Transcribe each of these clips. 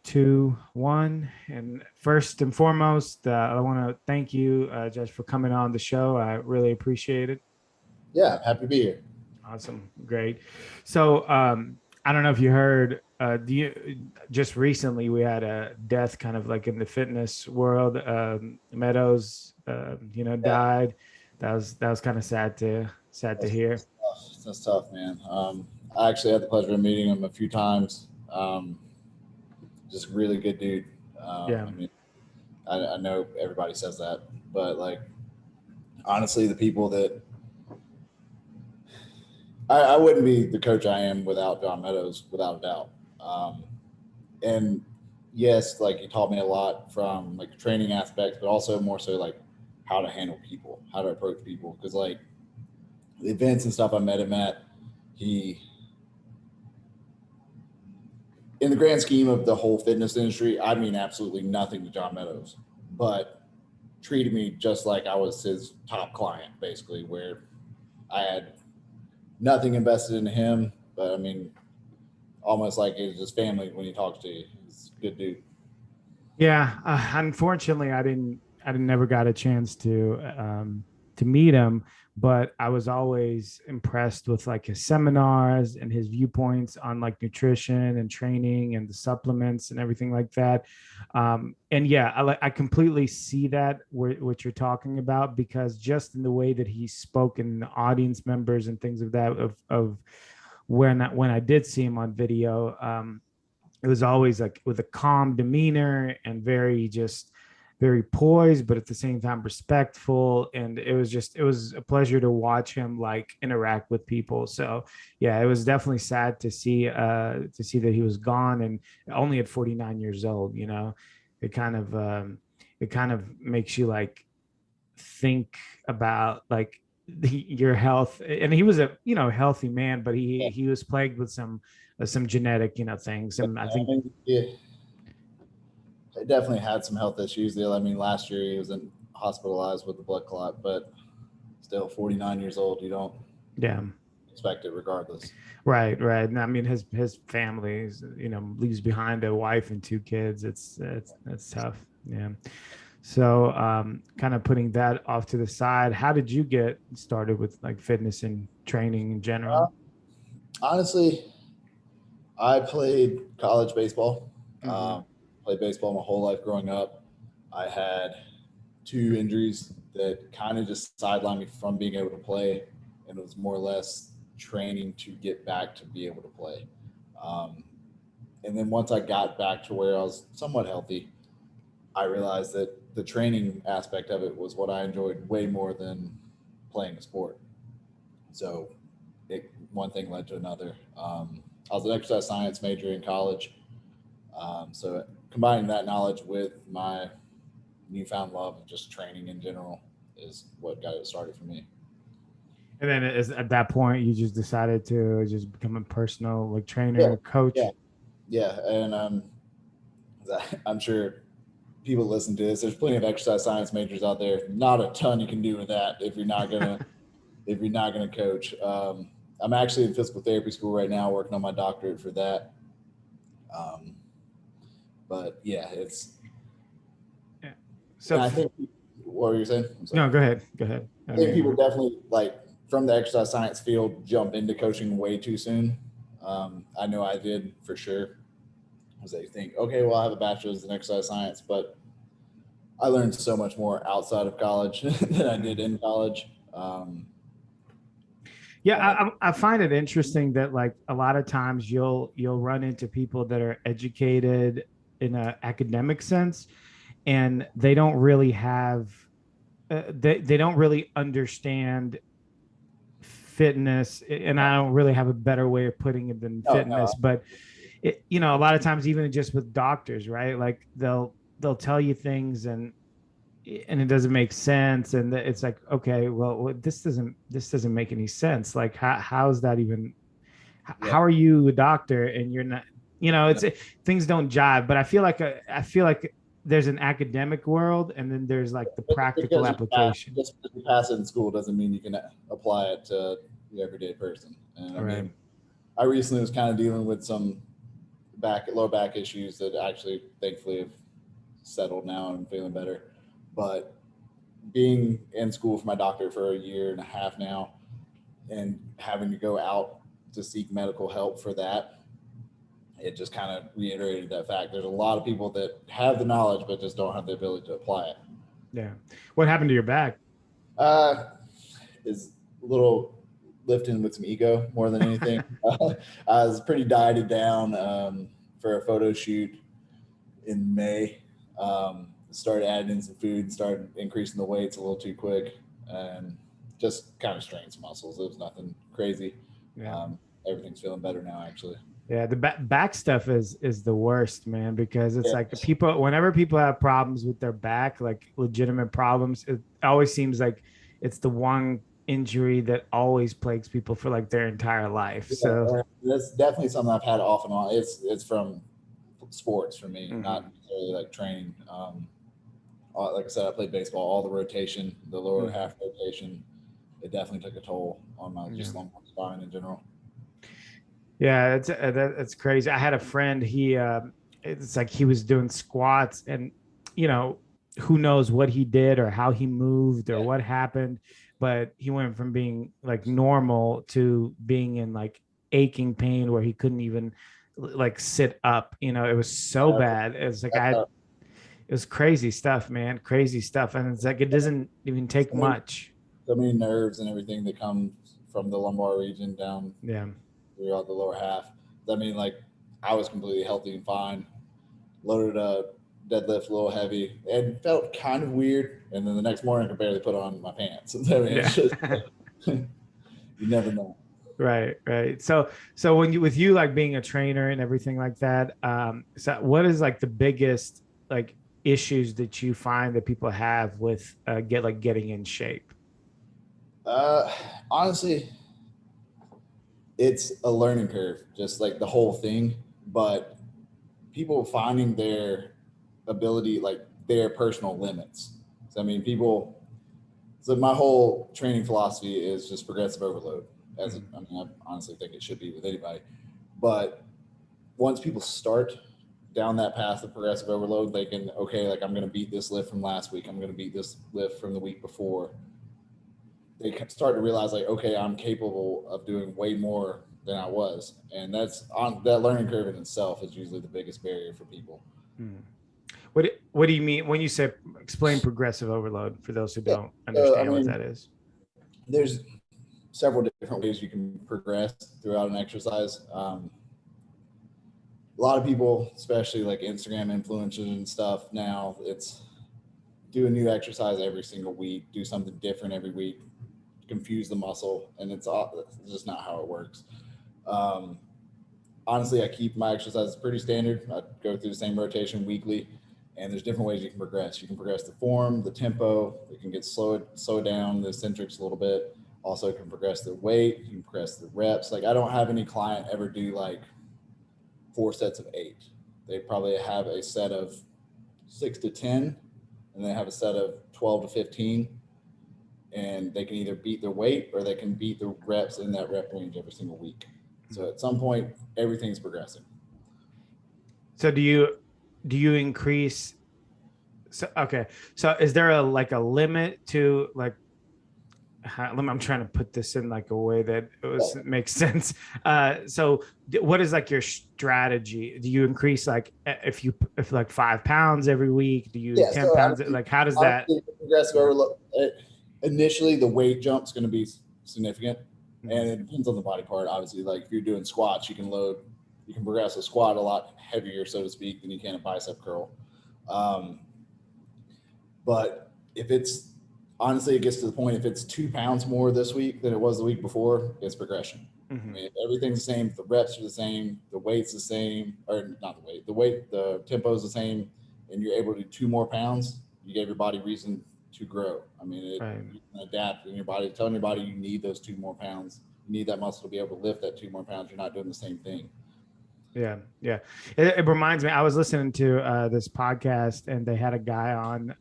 two, one. And first and foremost, I want to thank you, Judge, for coming on the show. I really appreciate it. Yeah, happy to be here. Awesome. Great. So, I don't know if you heard, just recently we had a death kind of like in the fitness world. Meadows, Yeah, died. That was kind of sad to that's, hear. that's tough. That's tough, man. I actually had the pleasure of meeting him a few times. Just really good dude. Yeah. I mean, I know everybody says that, but like honestly, the people that I wouldn't be the coach I am without John Meadows, without a doubt. Um, and yes, like he taught me a lot from like training aspects, but also more so like how to handle people, how to approach people. Because like the events and stuff I met him at, he, in the grand scheme of the whole fitness industry, I mean absolutely nothing to John Meadows, but treated me just like I was his top client, basically, where I had nothing invested in him, but I mean, almost like it's his family when he talks to you. He's a good dude. Yeah, unfortunately, I didn't never got a chance to meet him, but I was always impressed with like his seminars and his viewpoints on like nutrition and training and the supplements and everything like that. And yeah, I completely see that what you're talking about, because just in the way that he spoke in the audience members and things of that of when I did see him on video. It was always like with a calm demeanor and very poised, but at the same time respectful. And it was a pleasure to watch him like interact with people. So yeah, it was definitely sad to see that he was gone, and only at 49 years old. It kind of it kind of makes you like think about like your health. And he was a healthy man, but Yeah, he was plagued with some genetic things. And I I think mean, yeah, he definitely had some health issues. I mean, last year he was hospitalized with a blood clot, but still 49 years old. You don't yeah. expect it regardless. Right. And I mean, his family leaves behind a wife and two kids. It's tough. Yeah. So kind of putting that off to the side, how did you get started with like fitness and training in Uh, general? honestly, I played college baseball. Hmm. Played baseball my whole life growing up. I had two injuries that kind of just sidelined me from being able to play, and it was more or less training to get back to be able to play. Um, and then once I got back to where I was somewhat healthy, I realized that the training aspect of it was what I enjoyed way more than playing a sport. So one thing led to another. I was an exercise science major in college. So combining that knowledge with my newfound love of just training in general is what got it started for me. And then at that point, you just decided to just become a personal like Yeah, trainer, yeah, coach. yeah. And I'm sure people listen to this. There's plenty of exercise science majors out there. Not a ton you can do with that if you're not gonna coach. I'm actually in physical therapy school right now, working on my doctorate for that. Um, but yeah, it's Yeah. So and I think what were you saying? I'm sorry. no, go ahead. Go ahead. I I didn't think mean to people interrupt. definitely like from the exercise science field jump into coaching way too soon. I know I did for sure. Was they think, okay, well, I have a bachelor's in exercise science, but I learned so much more outside of college than I did Mhm. in college. Yeah, And like, I find it interesting that like a lot of times you'll run into people that are educated in an academic sense, and they don't really have they don't really understand fitness. And I don't really have a better way of putting it than no, no, fitness, but a lot of times even just with doctors, right? Like they'll tell you things, and it doesn't make sense, and it's like, okay, well, this doesn't make any sense. Like how's that even, yeah, how are you a doctor and you're not, no. things don't jive. But I feel like there's an academic world, and then there's like the practical application. Just because you pass it in school doesn't mean you can apply it to the everyday person. And I Right. mean, I recently was kind of dealing with some lower back issues that actually thankfully have settled now and I'm feeling better. But being in school for my doctorate for a year and a half now and having to go out to seek medical help for that, it just kind of reiterated that fact. There's a lot of people that have the knowledge but just don't have the ability to apply it. Yeah. What happened to your back? Uh, is a little lifting with some ego more than anything. I was pretty dieted down for a photo shoot in May. Started adding in some food, started increasing the weights a little too quick, and just kind of strained some muscles. It was nothing crazy. Yeah. Everything's feeling better now, actually. Yeah, the back stuff is the worst, man, because it's Yeah. like whenever people have problems with their back, like legitimate problems, it always seems like it's the one injury that always plagues people for like their entire life. So Yeah, that's definitely something I've had off and on. It's from sports for me, not necessarily like training. Like I said, I played baseball, all the rotation, the lower half rotation. It definitely took a toll on my just long spine in general. Yeah, that's crazy. I had a friend. It's like he was doing squats, and you know, who knows what he did or how he moved or Yeah. what happened, but he went from being like normal to being in like aching pain where he couldn't even like sit up. You know, it was so bad. It's like it was crazy stuff, man, crazy stuff, and it's like it doesn't even take much. So many nerves and everything that come from the lumbar region down Yeah. throughout the lower half. I mean, like I was completely healthy and fine. Loaded a deadlift a little heavy and felt kind of weird. And then the next morning, I could barely put on my pants. I mean, it's just you never know. Right. So when with you like being a trainer and everything like that, so what is like the biggest like issues that you find that people have with getting in shape? Uh, Honestly, it's a learning curve, just like the whole thing. But people finding their ability, like their personal limits. So I mean, people. So my whole training philosophy is just progressive overload. I mean, I honestly think it should be with anybody. But once people start down that path of progressive overload, they can okay, like I'm going to beat this lift from last week. I'm going to beat this lift from the week before. They start to realize like, okay, I'm capable of doing way more than I was, and that's on that learning curve in itself is usually the biggest barrier for people. Hmm. What do you mean when you say explain progressive overload for those who Yeah. don't I understand what mean, that is? there's several different ways you can progress throughout an exercise. A lot of people, especially like Instagram influencers and stuff, now it's do a new exercise every single week, do something different every week, confuse the muscle, and it's just not how it works. Um, Honestly, I keep my exercises pretty standard. I go through the same rotation weekly, and there's different ways you can progress. You can progress the form, the tempo. You can get slow down the eccentrics a little bit. Also, you can progress the weight. You can progress the reps. Like I don't have any client ever do like 4 sets of 8. They probably have a set of 6 to 10, and they have a set of 12 to 15. And they can either beat their weight or they can beat the reps in that rep range every single week. So at some point, everything's progressing. So do you increase? So okay, so is there a like a limit to like I'm trying to put this in like a way that makes sense. So what is like your strategy? Do you increase like if like 5 pounds every week? Do you Yeah, 10 so pounds? Like how does that? progressive overload. Initially, the weight jump is going to be significant, and it depends on the body part. Obviously, like if you're doing squats, you can progress a squat a lot heavier, so to speak, than you can a bicep curl. Um, but if it's honestly, it gets to the point if it's 2 pounds more this week than it was the week before, it's progression. I mean, everything's the same. The reps are the same. The weight's the same, or not the weight, the tempo is the same, and you're able to do 2 more pounds. You gave your body reason to grow. I mean, you can adapt in your body, telling your body you need those 2 more pounds. You need that muscle to be able to lift that 2 more pounds. You're not doing the same thing. Yeah. It reminds me. I was listening to this podcast, and they had a guy on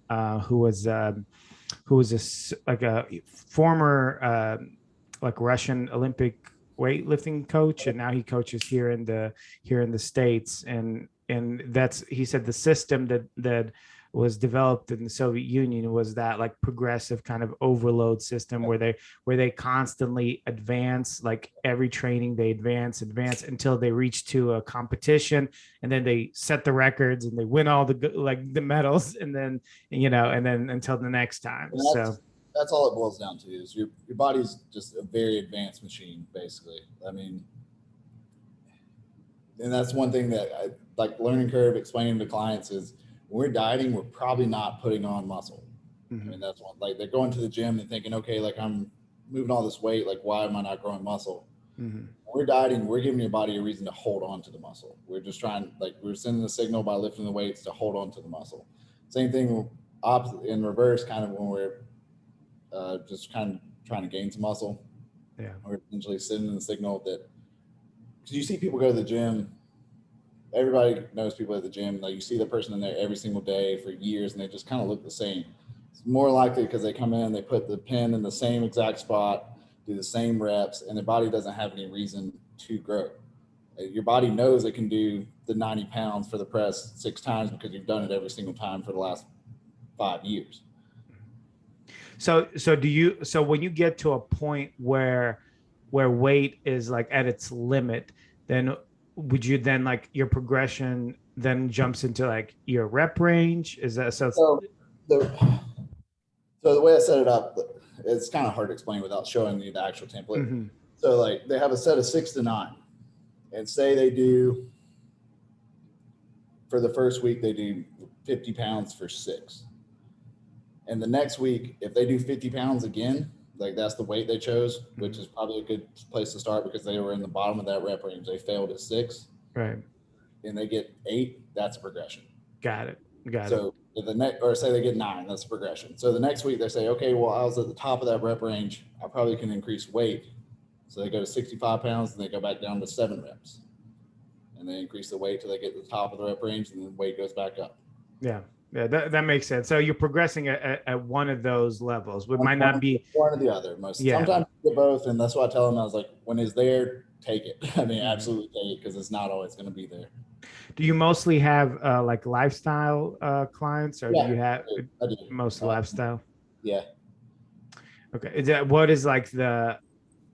who was like a former like Russian Olympic weightlifting coach, and now he coaches here in the States. And that's, he said, the system that was developed in the Soviet Union was that like progressive kind of overload system where they constantly advance, like every training they advance until they reach to a competition, and then they set the records and they win all the like the medals, and then and then until the next time. And So that's all it boils down to is your body's just a very advanced machine, basically. I mean, and that's one thing that I like learning curve explaining to clients is when we're dieting, we're probably not putting on muscle. I mean, that's one, like they're going to the gym and thinking, okay, like I'm moving all this weight, like why am I not growing muscle? When we're dieting, we're giving your body a reason to hold on to the muscle. We're just trying, like we're sending the signal by lifting the weights to hold on to the muscle. Same thing opposite in reverse, kind of when we're just kind of trying to gain some muscle. yeah. We're essentially sending the signal that, because you see people go to the gym, everybody knows people at the gym, like you see the person in there every single day for years and they just kind of look the same. It's more likely because they come in, they put the pin in the same exact spot, do the same reps, and their body doesn't have any reason to grow. Your body knows it can do the 90 pounds for the press 6 times because you've done it every single time for the last 5 years. So when you get to a point where weight is like at its limit, then would you then like your progression then jumps into like your rep range? Is that so? So the so the way I set it up, it's kind of hard to explain without showing you the actual template. Mm-hmm. So like they have a set of 6 to 9, and say they do for the first week they do 50 pounds for 6, and the next week if they do 50 pounds again, like that's the weight they chose, which is probably a good place to start because they were in the bottom of that rep range. They failed at 6, Right. and they get 8. That's a progression. Got it. So the next, or say they get 9, that's a progression. So the next week they say, okay, well, I was at the top of that rep range. I probably can increase weight. So they go to 65 pounds and they go back down to 7 reps. And they increase the weight till they get to the top of the rep range and then weight goes back up. Yeah. Yeah, that makes sense. So you're progressing at one of those levels. It might not be one or the other. Sometimes you get both, and that's why I tell them, I was like, when it's there, take it. I mean, absolutely take it because it's not always going to be there. Do you mostly have like lifestyle clients, or do you have I do. most lifestyle? Yeah. Okay. What is like the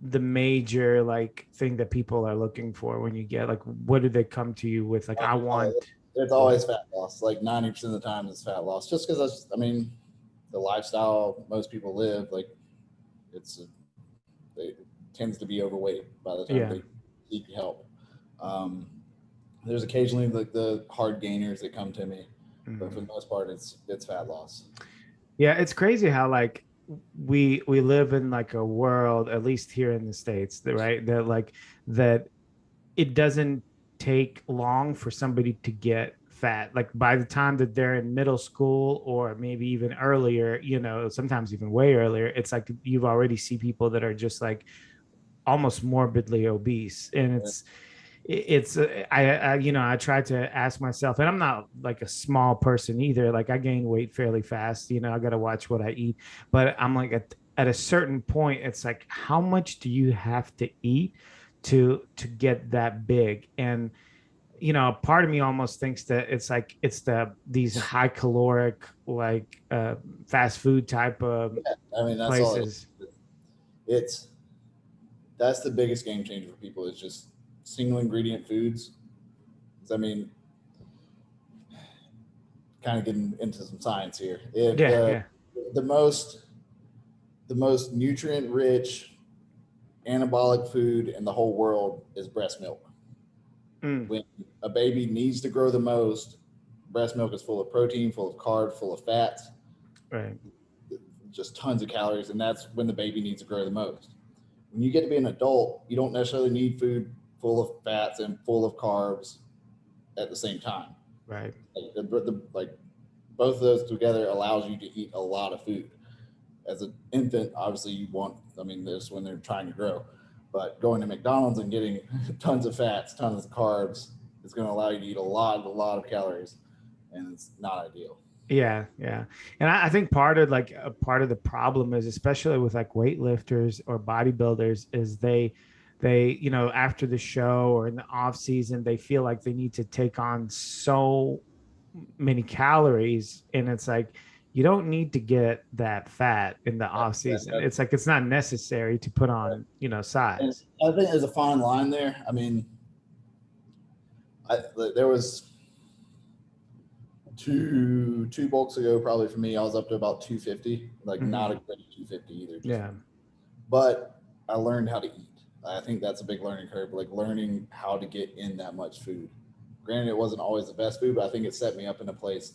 major like thing that people are looking for when you get like, what do they come to you with? Like, I want. It's always fat loss. Like 90% of the time, it's fat loss. Just because I mean, the lifestyle most people live, like it tends to be overweight by the time they seek help. There's occasionally like the hard gainers that come to me, but for the most part, it's fat loss. Yeah, it's crazy how like we live in like a world, at least here in the States, right? That it doesn't take long for somebody to get fat. Like by the time that they're in middle school or maybe even earlier, sometimes even way earlier, it's like you've already see people that are just like almost morbidly obese. And I try to ask myself, and I'm not like a small person either. Like I gain weight fairly fast. I got to watch what I eat, but I'm like at a certain point, it's like, how much do you have to eat to get that big? And part of me almost thinks that it's like these high caloric like fast food type of I mean, that's places. That's the biggest game changer for people is just single ingredient foods. I mean, kind of getting into some science here. The most nutrient rich anabolic food in the whole world is breast milk. When a baby needs to grow the most, breast milk is full of protein, full of carbs, full of fats, right? Just tons of calories, and that's when the baby needs to grow the most. When you get to be an adult, you don't necessarily need food full of fats and full of carbs at the same time. Right. Like both of those together allows you to eat a lot of food. As an infant, obviously you want, this when they're trying to grow, but going to McDonald's and getting tons of fats, tons of carbs is going to allow you to eat a lot of calories, and it's not ideal. Yeah. And I think part of the problem is, especially with like weightlifters or bodybuilders, is they, after the show or in the off season, they feel like they need to take on so many calories. And it's like, you don't need to get that fat in the off season. It's like, it's not necessary to put on, And size. I think there's a fine line there. I mean, there was two bulks ago, probably for me, I was up to about 250, like not a great 250 either. Yeah. But I learned how to eat. I think that's a big learning curve, like learning how to get in that much food. Granted, it wasn't always the best food, but I think it set me up in a place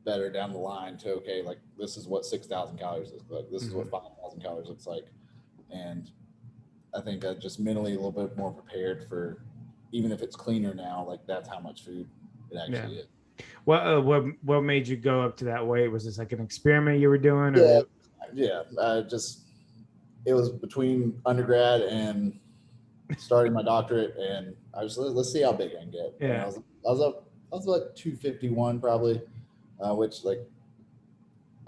better down the line to, okay, like this is what 6,000 calories looks like. This is what 5,000 calories looks like. And I think I just mentally a little bit more prepared for, even if it's cleaner now, like that's how much food it actually is. What made you go up to that weight? Was this like an experiment you were doing, Yeah, or? yeah. Just it was between undergrad and starting my doctorate, and I was let's see how big I can get. And Yeah. I was like 251 probably, which like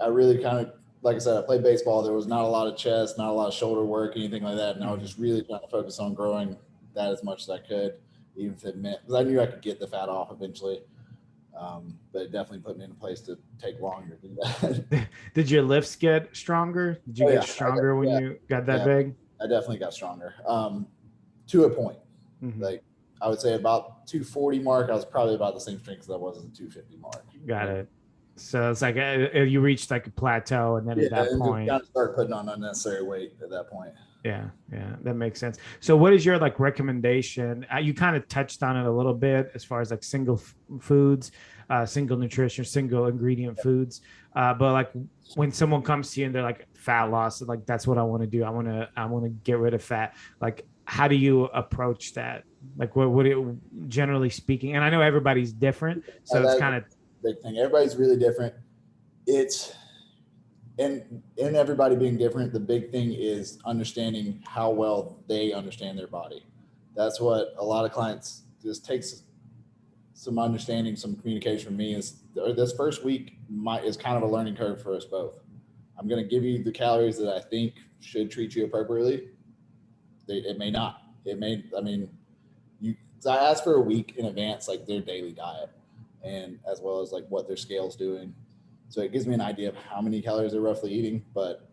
I really kind of, like I said, I played baseball. There was not a lot of chest, not a lot of shoulder work, anything like that, and I was just really trying to focus on growing that as much as I could, even if it meant, because I knew I could get the fat off eventually. But it definitely put me in a place to take longer to do that. Did your lifts get stronger? Did you Oh get yeah, stronger when yeah, you got that yeah. big? I definitely got stronger. To a point. Mm-hmm. Like I would say about 240 mark, I was probably about the same strength as I was at the 250 mark. Got And it. So it's like you reached like a plateau, and then yeah, at that and just point, kind of start putting on unnecessary weight at that point. yeah, that makes sense. So, what is your like recommendation? You kind of touched on it a little bit as far as like single foods, single nutrition, single ingredient foods. But like when someone comes to you and they're like fat loss, like that's what I want to do. I want to get rid of fat. Like, how do you approach that? Like, what generally speaking? And I know everybody's different, so it's That's kind a of big thing. Everybody's really different. It's and everybody being different, the big thing is understanding how well they understand their body. That's what a lot of clients just takes some understanding, some communication from me. Is this first week is kind of a learning curve for us both. I'm going to give you the calories that I think should treat you appropriately. It may not. It may. I mean, you. So I asked for a week in advance, like their daily diet, and as well as like what their scale's doing. So it gives me an idea of how many calories they're roughly eating. But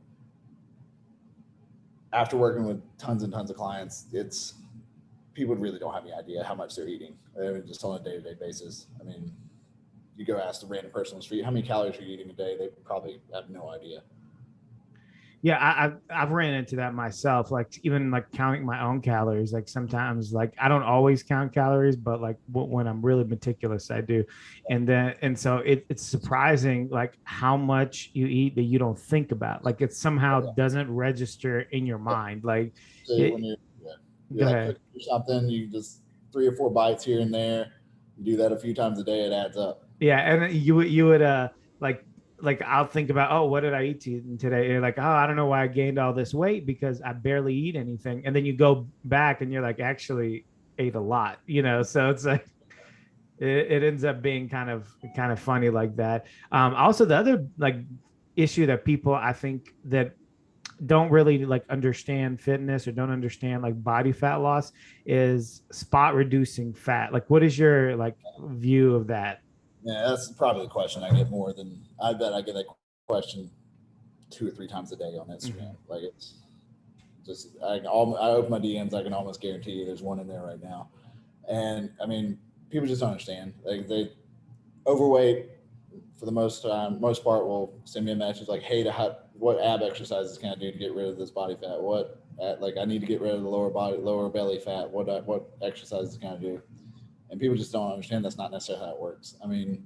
after working with tons and tons of clients, it's people really don't have any idea how much they're eating. I mean, just on a day-to-day basis. I mean, you go ask the random person on the street how many calories are you eating a day, they probably have no idea. yeah, I've ran into that myself. Like even like counting my own calories. Like sometimes, like I don't always count calories, but like when I'm really meticulous, I do. And so it's surprising like how much you eat that you don't think about. Like it somehow doesn't register in your mind. Like, So when it, you're go like ahead. cooking or something, you just 3 or 4 bites here and there. You do that a few times a day, it adds up. Yeah, and you would like I'll think about, oh, what did I eat today? You're like, oh, I don't know why I gained all this weight because I barely eat anything. And then you go back and you're like, actually ate a lot. So it's like it ends up being kind of funny like that. Also the other like issue that people I think that don't really like understand fitness or don't understand like body fat loss is spot reducing fat. Like what is your like view of that? Yeah, that's probably the question I get more than I bet I get that question 2 or 3 times a day on Instagram. Mm-hmm. Like it's just I open my DMs, I can almost guarantee you there's one in there right now. And I mean, people just don't understand. Like they overweight for the most part will send me a message like, "Hey, what ab exercises can I do to get rid of this body fat? What like I need to get rid of the lower belly fat. What exercises can I do?" And people just don't understand that's not necessarily how it works. I mean,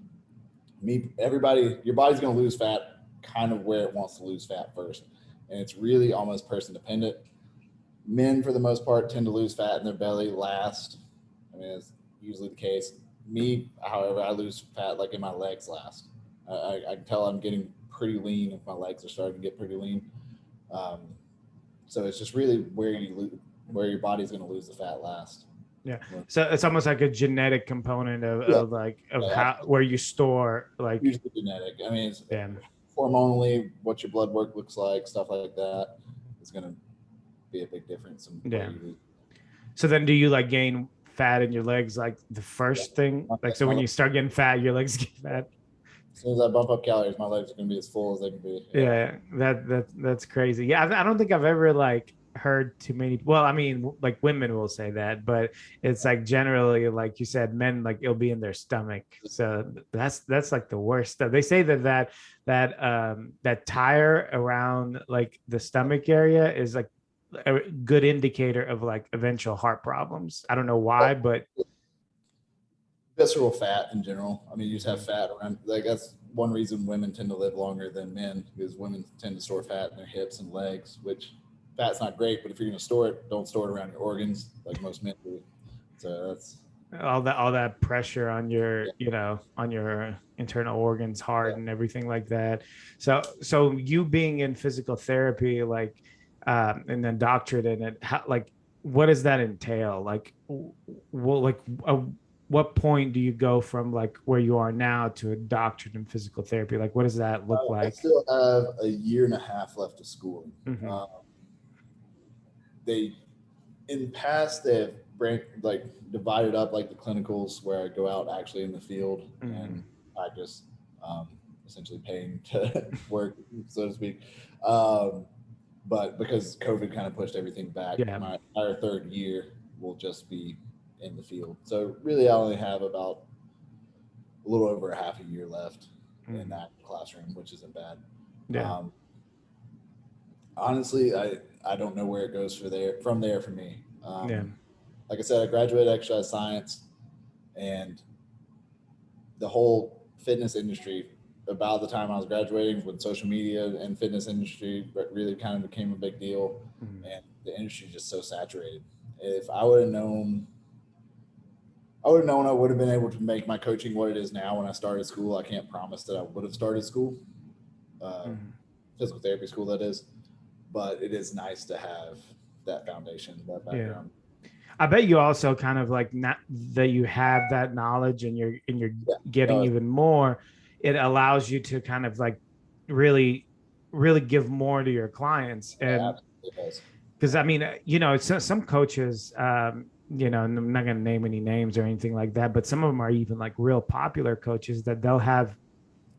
everybody, your body's going to lose fat kind of where it wants to lose fat first, and it's really almost person dependent. Men, for the most part, tend to lose fat in their belly last. I mean, it's usually the case. Me, however, I lose fat like in my legs last. I can tell I'm getting pretty lean if my legs are starting to get pretty lean. Um, so it's just really where your body's going to lose the fat last. Yeah. So it's almost like a genetic component Yeah, of yeah, how where you store like usually genetic. I mean, it's yeah. hormonally, what your blood work looks like, stuff like that is going to be a big difference in where Yeah. you lose. So then do you like gain fat in your legs like the Yeah. first thing? My, Like so my when legs, you start getting fat, your legs get fat? as soon as I bump up calories, my legs are going to be as full as they can be. Yeah. Yeah, that's crazy. Yeah, I don't think I've ever like heard too many. Well, I mean, like women will say that, but it's like generally, like you said, men like it'll be in their stomach. So that's like the worst stuff. They say that tire around like the stomach area is like a good indicator of like eventual heart problems. I don't know why, but Visceral fat in general. I mean, you just have fat around. Like that's one reason women tend to live longer than men, because women tend to store fat in their hips and legs, which fat's not great. But if you're going to store it, don't store it around your organs like most men do. So that's all that pressure on your yeah, on your internal organs, yeah. heart and everything like that. So you being in physical therapy, like and then doctorate in it, how, like what does that entail, like like what point do you go from like where you are now to a doctorate in physical therapy? Like what does that look I like? still have a year and a half left of schooling. Mm-hmm. They in the past they've like divided up like the clinicals where I go out actually in the field Mm-hmm. and I just essentially paying to work, so to speak. Um, but because COVID kind of pushed everything back, Yeah. my entire third year will just be in the field. So really, I only have about a little over a half a year left in Mm-hmm. that classroom, which isn't bad. Yeah. Um, honestly, I don't know where it goes from there for me. Yeah. Like I said, I graduated exercise science, and the whole fitness industry, about the time I was graduating, when social media and fitness industry really kind of became a big deal, Mm-hmm. and the industry is just so saturated. If I would have known, I would have been able to make my coaching what it is now when I started school. I can't promise that I would have started school, uh, Mm-hmm. physical therapy school, that is, but it is nice to have that foundation, that Yeah. background. I bet you also kind of like not that you have that knowledge and you're Yeah, getting no, even more. It allows you to kind of like really, really give more to your clients. it And absolutely does. because I mean, it's some coaches, and I'm not going to name any names or anything like that, but some of them are even like real popular coaches that they'll have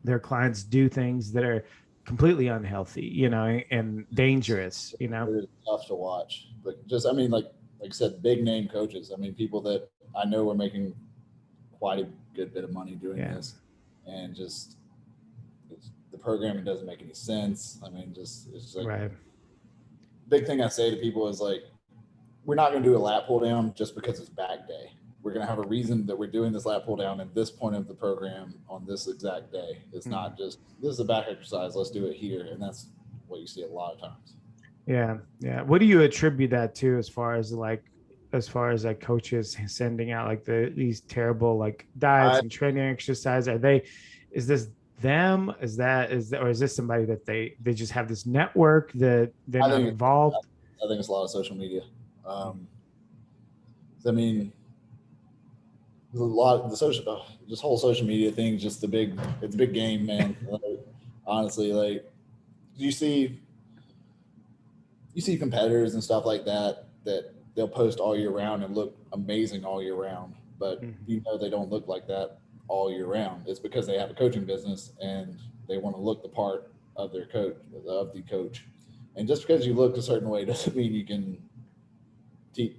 their clients do things that are completely unhealthy, and dangerous. It is tough to watch. But just, I mean, like I said, big name coaches. I mean, people that I know are making quite a good bit of money doing Yeah. this, and just the programming doesn't make any sense. I mean, just it's just like Right. big thing I say to people is like, we're not going to do a lat pull down just because it's back day. We're going to have a reason that we're doing this lat pull down at this point of the program on this exact day. It's Mm. not just this is a back exercise. Let's do it here, and that's what you see a lot of times. Yeah, yeah. What do you attribute that to as far as like coaches sending out like these terrible like diets I and training exercise? Is this them? Or is this somebody that they just have this network that they're I not think involved? I think it's a lot of social media. Mm. Um, I mean, there's a lot of the social, this whole social media thing. Just the big, it's a big game, man. Like, honestly, like you see, you see competitors and stuff like that that they'll post all year round and look amazing all year round, but Mhm. you know they don't look like that all year round. It's because they have a coaching business and they want to look the part of their coach, of the coach. And just because you look a certain way doesn't mean you can teach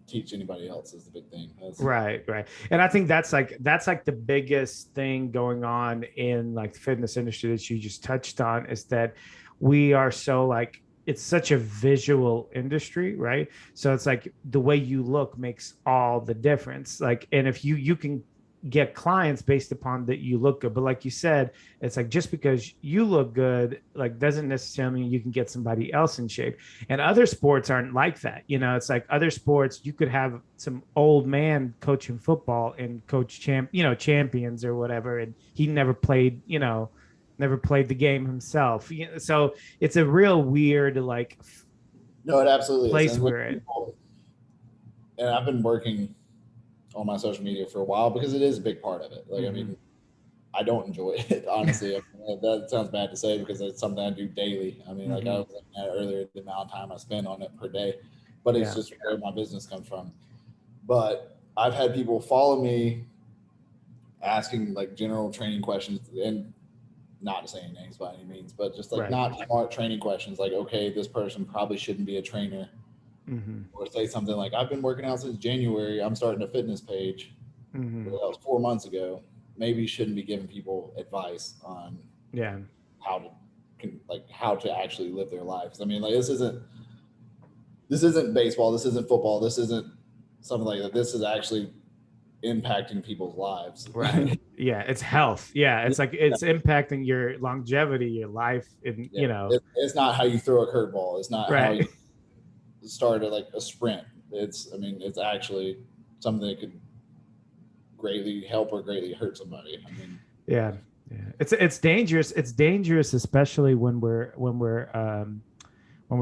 teach anybody else. Is the big thing. That's Right, right. And I think that's like the biggest thing going on in like the fitness industry that you just touched on is that we are so like it's such a visual industry, right? So it's like the way you look makes all the difference. Like, and if you can get clients based upon that you look good, but like you said, it's like just because you look good, like doesn't necessarily mean you can get somebody else in shape. And other sports aren't like that. It's like other sports, you could have some old man coaching football and coach champions or whatever. And he never played the game himself. So it's a real weird like no, it absolutely is. place And when we're in. people, and I've been working on my social media for a while because it is a big part of it. Like, I Mm-hmm. mean, I don't enjoy it, honestly. I mean, that sounds bad to say because it's something I do daily. I mean, like I Mm-hmm. was looking at earlier, the amount of time I spend on it per day. but it's Yeah. just where my business comes from. But I've had people follow me asking like general training questions, and not saying names by any means, but just like Right. not smart training questions like, okay, this person probably shouldn't be a trainer. Mm-hmm. Or say something like, I've been working out since January, I'm starting a fitness page. Mm-hmm. Well, that was 4 months ago. Maybe you shouldn't be giving people advice on Yeah. how to how to actually live their lives. I mean, like this isn't baseball, this isn't football, this isn't something like that. This is actually impacting people's lives. Right. Yeah. It's health. Yeah. It's like it's impacting your longevity, your life, and Yeah, it's not how you throw a curveball. It's not how right. you start a sprint. I mean, it's actually something that could greatly help or greatly hurt somebody. I mean, Yeah. Yeah. It's dangerous. It's dangerous, especially when we're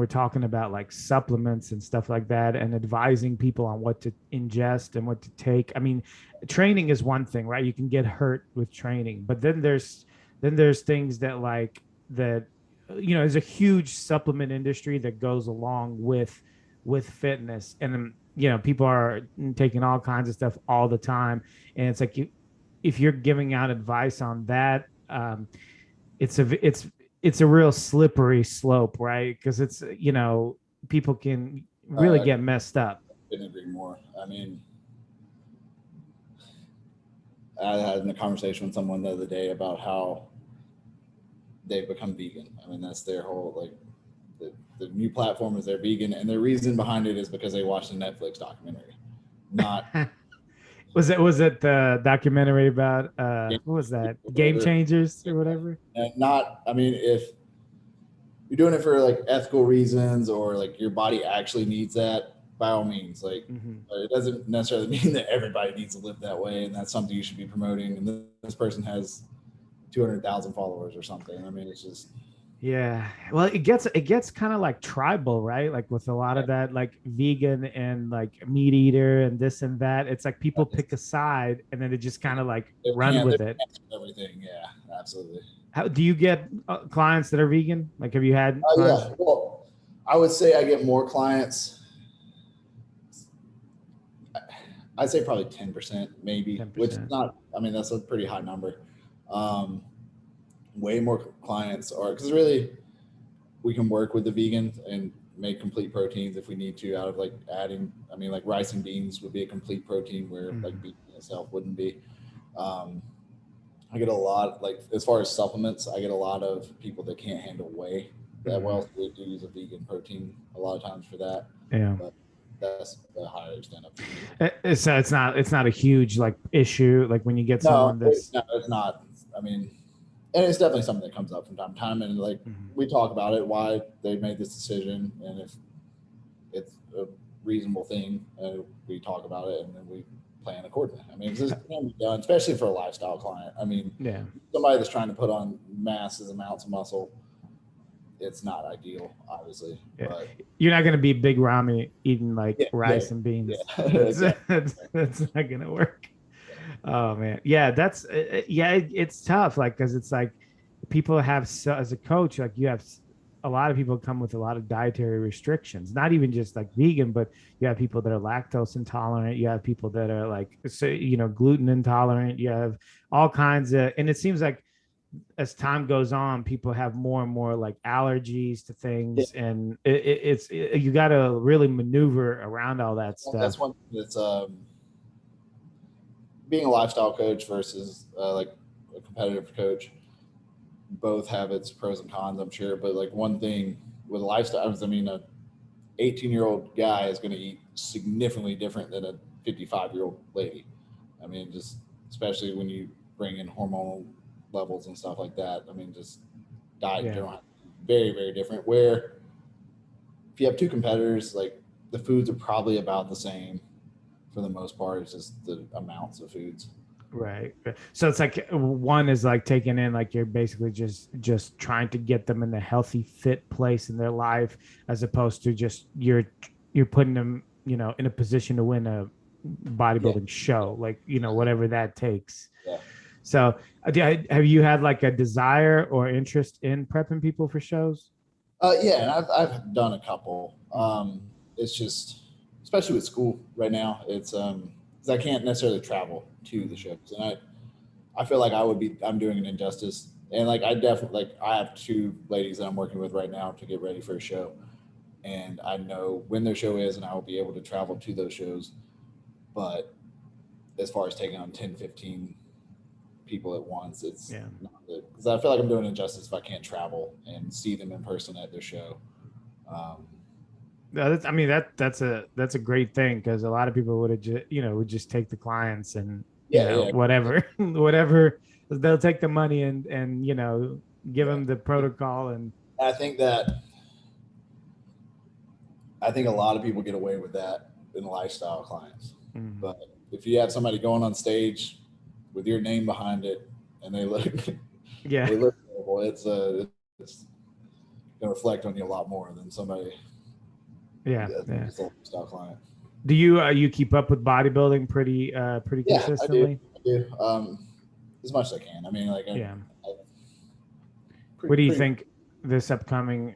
talking about like supplements and stuff like that and advising people on what to ingest and what to take. I mean, training is one thing, right? You can get hurt with training, but then there's things that like that there's a huge supplement industry that goes along with fitness, and people are taking all kinds of stuff all the time, and it's like if you're giving out advice on that, it's a real slippery slope, right? Because people can really I get messed up. couldn't agree more. I mean, I had a conversation with someone the other day about how they've become vegan. I mean, that's their whole the new platform is they're vegan, and the reason behind it is because they watched a Netflix documentary, not Was it the documentary about what was that, Game whatever. Changers or whatever? And not, I mean, if you're doing it for like ethical reasons or like your body actually needs that, by all means, like Mm-hmm. it doesn't necessarily mean that everybody needs to live that way, and that's something you should be promoting. And this person has 200,000 followers or something. I mean, it's just Yeah. Well, it gets kind of like tribal, right? Like with a lot yeah, of that, like vegan and like meat eater and this and that. It's like people pick a side and then they just kind of like run they with it. can't do everything. Yeah, absolutely. How do you get clients that are vegan? Like, have you had clients? Yeah. Well, I would say I get more clients. I'd say probably 10%, maybe, which is 10%. not. I mean, that's a pretty high number. Um, Way more clients are because really we can work with the vegans and make complete proteins if we need to out of like adding. I mean, like rice and beans would be a complete protein where like Mhm. beef itself wouldn't be. Um, I get a lot like as far as supplements, I get a lot of people that can't handle whey that Mhm. well. So we do use a vegan protein a lot of times for that, Yeah. but that's a higher extent up to me. It's not a huge like issue like when you get No, someone that's no, it's not. I mean, and it's definitely something that comes up from time to time, and like Mhm. we talk about it, why they made this decision, and if it's a reasonable thing, we talk about it, and then we plan accordingly. I mean, this can be done, especially for a lifestyle client. I mean, Yeah. somebody that's trying to put on massive amounts of muscle, it's not ideal, obviously, Yeah. but You're not gonna be Big Ramy eating like yeah, yeah, rice and beans. yeah, That's exactly. that's not gonna work. Oh man, yeah, yeah, it's tough. Like, because it's like people have so as a coach, like you have a lot of people come with a lot of dietary restrictions. Not even just like vegan, but you have people that are lactose intolerant. You have people that are like gluten intolerant. You have all kinds of, and it seems like as time goes on, people have more and more like allergies to Yeah, things, and you got to really maneuver around all that that's stuff. one thing that's being a lifestyle coach versus like a competitive coach. Both have its pros and cons, I'm sure. But like one thing with lifestyles, I mean, a 18-year-old guy is going to eat significantly different than a 55-year-old lady. I mean, just especially when you bring in hormonal levels and stuff like that. I mean, just diet in Yeah. general, very, very different. Where if you have two competitors, like the foods are probably about the same for the most part. It's just the amounts of foods. Right. So it's like one is like taking in like you're basically just trying to get them in a healthy, fit place in their life, as opposed to just you're putting them, in a position to win a Yeah, bodybuilding show, like, whatever that takes. yeah. So have you had like a desire or interest in prepping people for shows? Yeah, and I've done a couple. Mm-hmm. it's just, especially with school right now, it's 'cause I can't necessarily travel to the shows, and I feel like I'm doing an injustice. And like I definitely like I have two ladies that I'm working with right now to get ready for a show, and I know when their show is, and I will be able to travel to those shows. But as far as taking on 10, 15 people at once, it's Yeah. not good because I feel like I'm doing injustice if I can't travel and see them in person at their show. Um, I mean that's a great thing because a lot of people would have would just take the clients and yeah, yeah. whatever whatever they'll take the money and give Yeah. them the protocol and I think that I think a lot of people get away with that in lifestyle clients. Mhm. But if you have somebody going on stage with your name behind it and they look Yeah. they look terrible, it's gonna reflect on you a lot more than somebody Yeah, that's yeah. just a lifestyle client. Do you keep up with bodybuilding pretty Yeah, I do. consistently? I do. As much as I can. I mean, like Yeah. I What do you pretty think this upcoming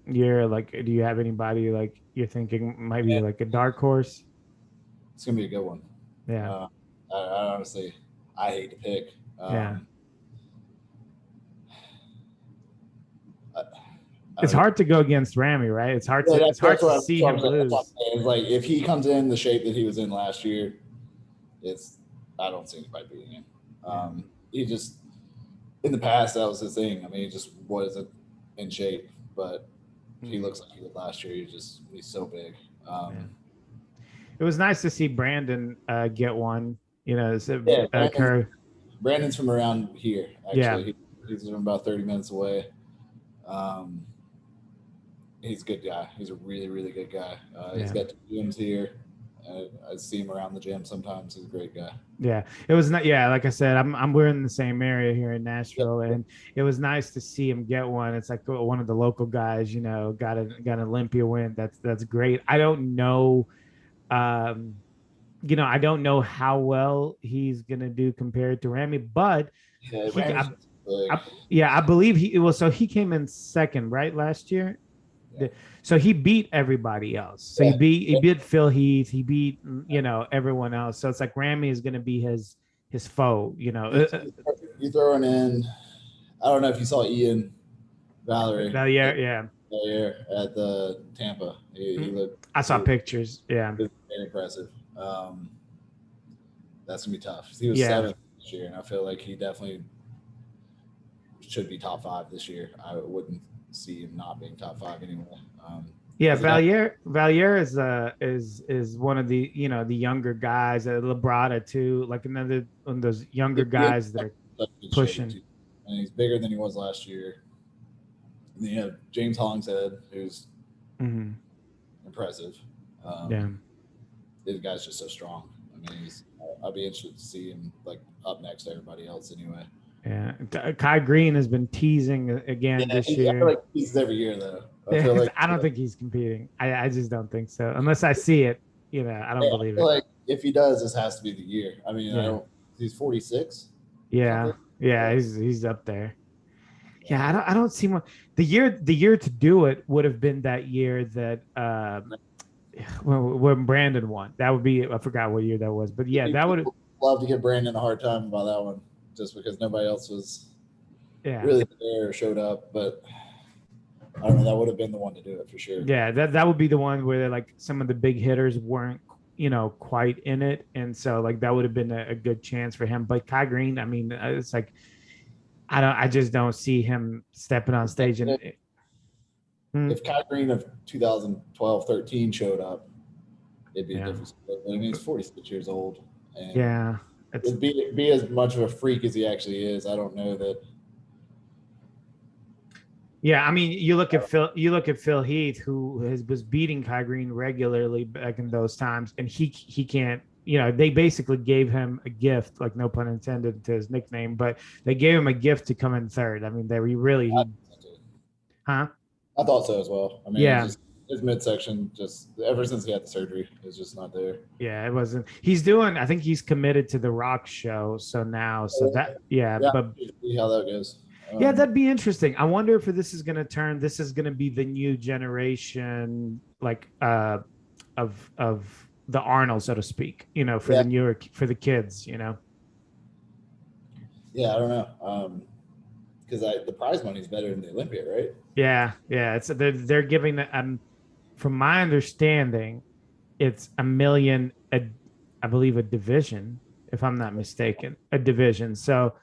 year? Like, do you have anybody like you're thinking might be man, like a dark horse? it's gonna be a good one. Yeah, Uh, I honestly I hate to pick. yeah. I, I It's don't even hard to go against Ramy, right? Yeah, It's hard that's to what see I'm him saying. That's what I'm lose. saying. It's like if he comes in the shape that he was in last year, it's I don't see anybody beating him. Yeah. He just in the past that was his thing. I mean, he just wasn't in shape, but he Mhm. looks like he did last year. He's so big. Yeah. It was nice to see Brandon get one. So, Yeah, Curry. Brandon's from around here. Yeah, Actually, he's from about 30 minutes away. Um, he's a good guy. He's a really really good guy. He's yeah. got two gyms here. I see him around the gym sometimes. He's a great guy. Yeah, it was not. Yeah, like I said, we're in the same area here in Yeah. Nashville, and it was nice to see him get one. It's like one of the local guys, got an Olympia win. That's great. I don't know, um, I don't know how well he's gonna do compared to Ramy, but Yeah, he, Ramsey's big. yeah, I believe so he came in second, right, last year. Yeah. So he beat everybody else. So Yeah. he beat Phil Heath. He beat everyone else. So it's like Ramy is going to be his foe. You throwing in, I don't know if you saw Ian Valerie Yeah, yeah. there at the Tampa. He looked I saw pictures. Yeah, very impressive. That's gonna be tough. He was yeah, seventh this year, and I feel like he definitely should be top five this year. I wouldn't see him not being top five anyway. yeah. He's a guy. Valier is one of the the younger guys. Labrada too, like another one of those younger guys that are Such good shape pushing. too. And he's bigger than he was last year. And then you have James Hollingshead, who's Mhm. impressive. Yeah. This guy's just so strong. I mean, I'll be interested to see him like up next to everybody else anyway. Yeah, Kai Green has been teasing again this I feel year. like he's every year though. I feel like I don't think he's competing. I just don't think so. Unless I see it, I don't I believe feel it. like if he does, this has to be the year. I mean, I Yeah, don't. He's 46. yeah, Something. yeah. He's up there. Yeah, I don't see one. The year to do it would have been that year that when Brandon won. That would be I forgot what year that was, but yeah, that would have. People love to give Brandon a hard time about that one, just because nobody else was Yeah, really there or showed up. But I don't know. That would have been the one to do it for sure. yeah. That would be the one where like some of the big hitters weren't quite in it, and so like that would have been a good chance for him. But Kai Green, I mean, it's like I just don't see him stepping on stage and. If Kai Green of 2012-13 showed up, it'd be a Yeah. different story. But I mean, he's 46 years old, and Yeah, it's it'd be as much of a freak as he actually is. I don't know that. yeah. I mean, you look at Phil Heath, who was beating Kai Green regularly back in those times, and he can't. They basically gave him a gift, like no pun intended to his nickname, but they gave him a gift to come in third. I mean, they were really, huh? I thought so as well. I mean, Yeah, his midsection just ever since he had the surgery is just not there. yeah. It wasn't. He's doing. I think he's committed to the Rock show. So now, so that yeah, Yeah, but see how that goes. Yeah, that'd be interesting. I wonder if this is going to turn. This is going to be the new generation, like of the Arnold, so to speak. You know, for Yeah, the newer for the kids. You know. yeah, I don't know. Because the prize money is better than the Olympia, right? Yeah, yeah. It's they're giving from my understanding, it's a million. I believe a division, if I'm not mistaken, a division. So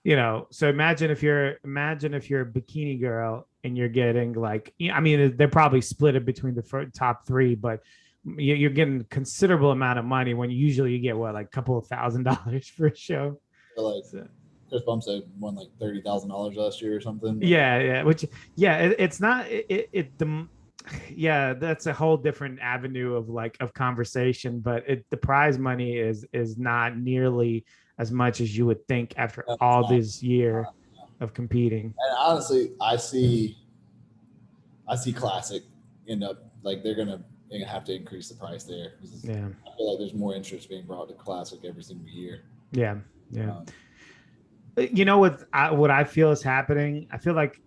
so imagine if you're a bikini girl and you're getting like, I mean, they're probably split it between the top three, but you're getting considerable amount of money when usually you get what, like a couple of $1,000 for a show. So like So, Chris Bumstead won like $30,000 last year or something. Like, yeah, which it's not the yeah, that's a whole different avenue of conversation, but the prize money is not nearly as much as you would think after no, it's all not. this year of competing. And honestly, I see Classic end up like they're gonna have to increase the price there because Yeah, I feel like there's more interest being brought to Classic every single year. yeah, yeah. Um, What I feel is happening. I feel like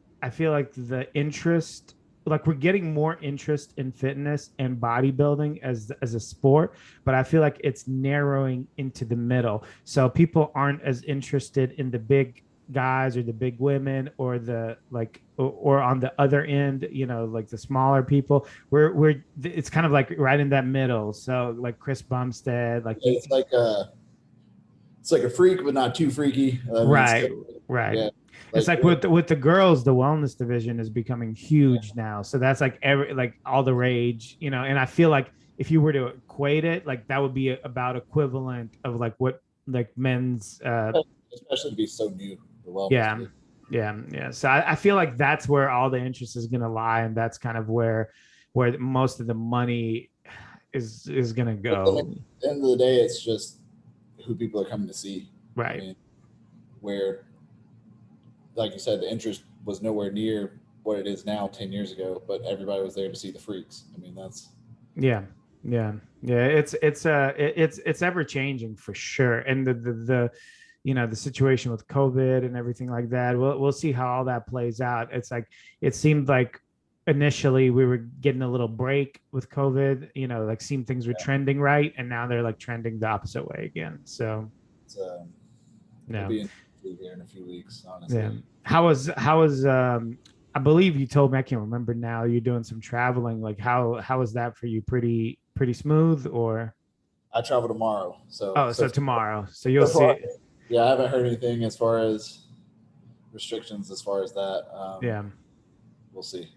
the interest, like we're getting more interest in fitness and bodybuilding as a sport, but I feel like it's narrowing into the middle. So people aren't as interested in the big guys or the big women or the or on the other end, like the smaller people. We're It's kind of like right in that middle. So like Chris Bumstead, like you. it's like a freak, but not too freaky. I mean, it's Right, still, right. yeah, It's like like with the girls, the wellness division is becoming huge now. So that's like all the rage, and I feel like if you were to equate it, like that would be about equivalent of like what like men's especially to be so new, the wellness yeah, division. yeah. So I feel like that's where all the interest is gonna lie, and that's kind of where most of the money is gonna But then at go. the end of the day, it's just who people are coming to see. I Right. mean, where, like you said, the interest was nowhere near what it is now 10 years ago, but everybody was there to see the freaks. I mean, that's Yeah, yeah, yeah. It's ever changing for sure, and the situation with COVID and everything like that. We'll see how all that plays out. It's like it seemed like initially we were getting a little break with COVID. Like seemed things were trending right, and now they're like trending the opposite way again. So it's, it'll yeah, be interesting here in a few weeks, yeah. honestly. How was I believe you told me, I can't remember now, you're doing some traveling. Like how was that for you? Pretty smooth, or I travel tomorrow, oh, so tomorrow. So you'll so far, see. yeah, I haven't heard anything as far as restrictions as far as that. Yeah. We'll see.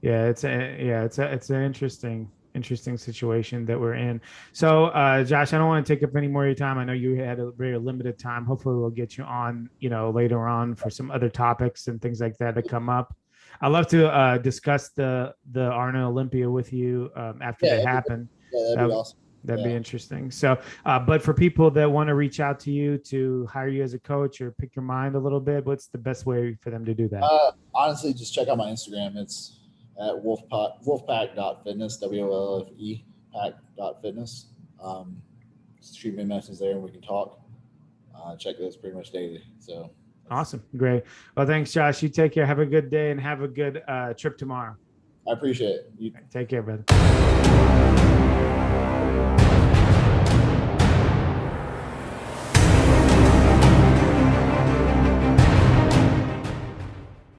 It's an interesting situation that we're in. So Josh, I don't want to take up any more of your time. I know you had a very limited time. Hopefully we'll get you on, later on for some other topics and things like that come up. I'd love to discuss the Arno Olympia with you after Yeah, they happen. that'd be That, awesome. that'd be Yeah. interesting. So, but for people that want to reach out to you to hire you as a coach or pick your mind a little bit, what's the best way for them to do that? Honestly, just check out my Instagram. It's at wolfpack.fitness, WOLFE pack.fitness. Shoot me a message there and we can talk. Check those pretty much daily. So Awesome. Great. Well, thanks, Josh. You take care. Have a good day and have a good trip tomorrow. I appreciate it. Take care, brother.